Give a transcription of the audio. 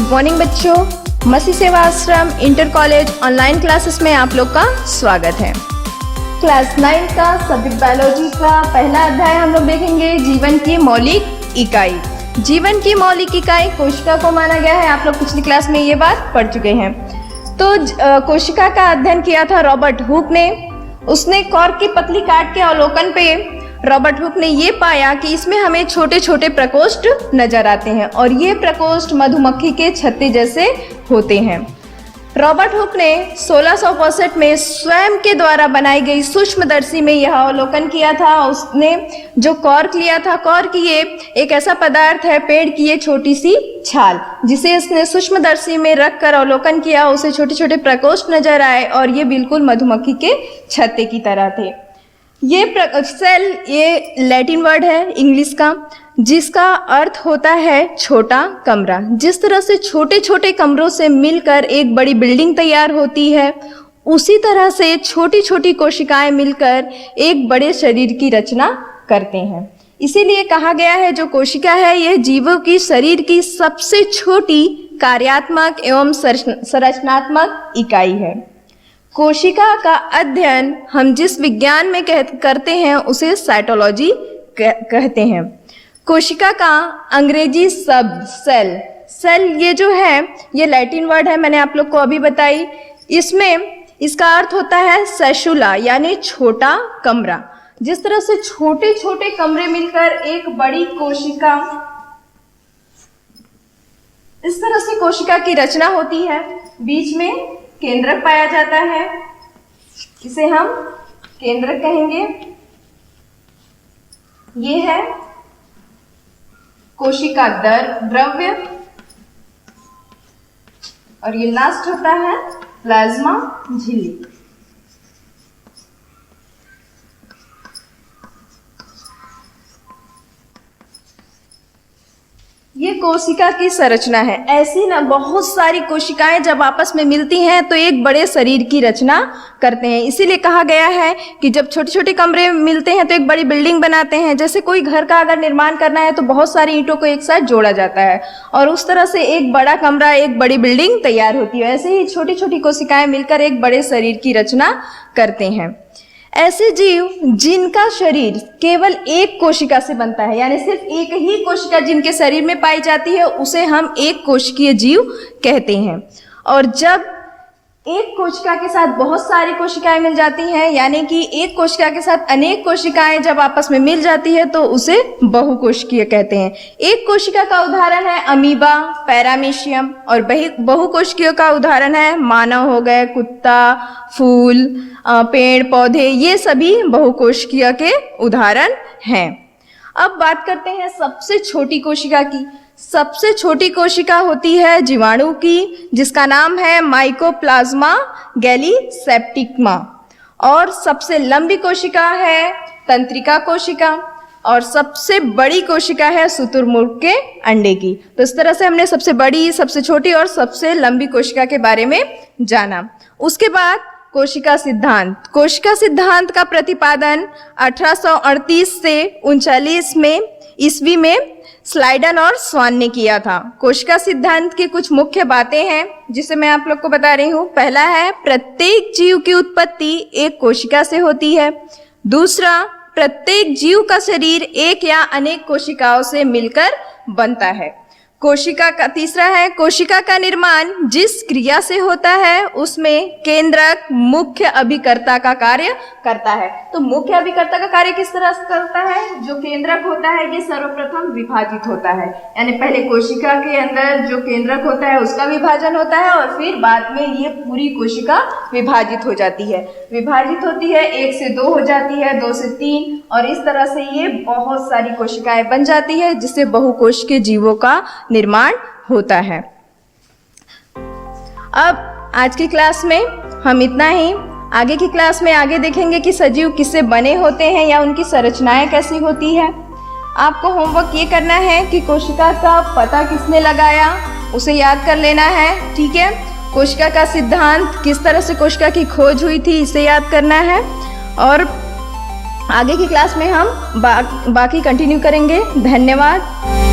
Good morning बच्चों, मसी सेवा आश्रम इंटर कॉलेज ऑनलाइन क्लासेस में आप लोग का स्वागत है। क्लास 9 का सब्जेक्ट बायोलॉजी का पहला अध्याय हम लोग देखेंगे, जीवन की मौलिक इकाई। जीवन की मौलिक इकाई कोशिका को माना गया है। आप लोग पिछली क्लास में ये बात पढ़ चुके हैं। तो कोशिका का अध्ययन किया था रॉबर्ट हुक ने। उसने कॉर्क की पतली काट के अवलोकन पे रॉबर्ट हुक ने ये पाया कि इसमें हमें छोटे छोटे प्रकोष्ठ नजर आते हैं और ये प्रकोष्ठ मधुमक्खी के छत्ते जैसे होते हैं। रॉबर्ट हुक ने 1665 में स्वयं के द्वारा बनाई गई सूक्ष्मदर्शी में यह अवलोकन किया था। उसने जो कॉर्क लिया था, कॉर्क ये एक ऐसा पदार्थ है, पेड़ की ये छोटी सी छाल, जिसे इसने सूक्ष्मदर्शी में रख कर अवलोकन किया। उसे छोटे छोटे प्रकोष्ठ नजर आए और ये बिल्कुल मधुमक्खी के छत्ते की तरह थे। ये सेल, ये लैटिन वर्ड है इंग्लिश का, जिसका अर्थ होता है छोटा कमरा। जिस तरह से छोटे छोटे कमरों से मिलकर एक बड़ी बिल्डिंग तैयार होती है, उसी तरह से छोटी छोटी कोशिकाएं मिलकर एक बड़े शरीर की रचना करते हैं। इसीलिए कहा गया है जो कोशिका है यह जीवों की शरीर की सबसे छोटी कार्यात्मक एवं संरचनात्मक इकाई है। कोशिका का अध्ययन हम जिस विज्ञान में करते हैं उसे साइटोलॉजी कहते हैं। कोशिका का अंग्रेजी शब्द सेल, सेल ये जो है ये लैटिन वर्ड है, मैंने आप लोग को अभी बताई। इसमें इसका अर्थ होता है सेशुला यानी छोटा कमरा। जिस तरह से छोटे छोटे कमरे मिलकर एक बड़ी कोशिका, इस तरह से कोशिका की रचना होती है। बीच में केंद्रक पाया जाता है, इसे हम केंद्रक कहेंगे। ये है कोशिका द्रव्य और ये लास्ट होता है प्लाज्मा झिल्ली। ये कोशिका की संरचना है। ऐसी ना बहुत सारी कोशिकाएं जब आपस में मिलती हैं तो एक बड़े शरीर की रचना करते हैं। इसीलिए कहा गया है कि जब छोटे छोटे कमरे मिलते हैं तो एक बड़ी बिल्डिंग बनाते हैं। जैसे कोई घर का अगर निर्माण करना है तो बहुत सारी ईंटों को एक साथ जोड़ा जाता है और उस तरह से एक बड़ा कमरा, एक बड़ी बिल्डिंग तैयार होती है। ऐसे ही छोटी छोटी कोशिकाएं मिलकर एक बड़े शरीर की रचना करते हैं। ऐसे जीव जिनका शरीर केवल एक कोशिका से बनता है, यानी सिर्फ एक ही कोशिका जिनके शरीर में पाई जाती है, उसे हम एक कोशिकीय जीव कहते हैं। और जब एक कोशिका के साथ बहुत सारी कोशिकाएं मिल जाती हैं, यानी कि एक कोशिका के साथ अनेक कोशिकाएं जब आपस में मिल जाती है तो उसे बहुकोशिकीय कहते हैं। एक कोशिका का उदाहरण है अमीबा, पैरामीशियम, और बहुकोशिकीय का उदाहरण है मानव हो गए, कुत्ता, फूल, पेड़ पौधे, ये सभी बहुकोशिकीय के उदाहरण हैं। अब बात करते हैं सबसे छोटी कोशिका की। सबसे छोटी कोशिका होती है जीवाणु की, जिसका नाम है माइकोप्लाज्मा गैलीसेप्टिकमा, और सबसे लंबी कोशिका है तंत्रिका कोशिका, और सबसे बड़ी कोशिका है शुतुरमुर्ग के अंडे की। तो इस तरह से हमने सबसे बड़ी, सबसे छोटी और सबसे लंबी कोशिका के बारे में जाना। उसके बाद कोशिका सिद्धांत। कोशिका सिद्धांत का प्रतिपादन 1838 से 39 में ईस्वी में स्लाइडन और स्वान ने किया था। कोशिका सिद्धांत की कुछ मुख्य बातें हैं जिसे मैं आप लोग को बता रही हूँ। पहला है प्रत्येक जीव की उत्पत्ति एक कोशिका से होती है। दूसरा, प्रत्येक जीव का शरीर एक या अनेक कोशिकाओं से मिलकर बनता है। कोशिका का तीसरा है कोशिका का निर्माण जिस क्रिया से होता है उसमें केंद्रक मुख्य अभिकर्ता का कार्य करता है। तो मुख्य अभिकर्ता का कार्य किस तरह से करता है? जो केंद्रक होता है ये सर्वप्रथम विभाजित होता है, यानी पहले कोशिका के अंदर जो केंद्रक होता है उसका विभाजन होता है और फिर बाद में ये पूरी कोशिका विभाजित हो जाती है। विभाजित होती है, 1 से 2 हो जाती है, 2 से 3, और इस तरह से ये बहुत सारी कोशिकाएं बन जाती है जिससे बहुकोशिकीय जीवों का निर्माण होता है। अब आज की क्लास में हम इतना ही। आगे की क्लास में आगे देखेंगे कि सजीव किससे बने होते हैं या उनकी संरचनाएं कैसी होती है। आपको होमवर्क ये करना है कि कोशिका का पता किसने लगाया उसे याद कर लेना है, ठीक है। कोशिका का सिद्धांत, किस तरह से कोशिका की खोज हुई थी, इसे याद करना है। और आगे की क्लास में हम बाकी कंटिन्यू करेंगे। धन्यवाद।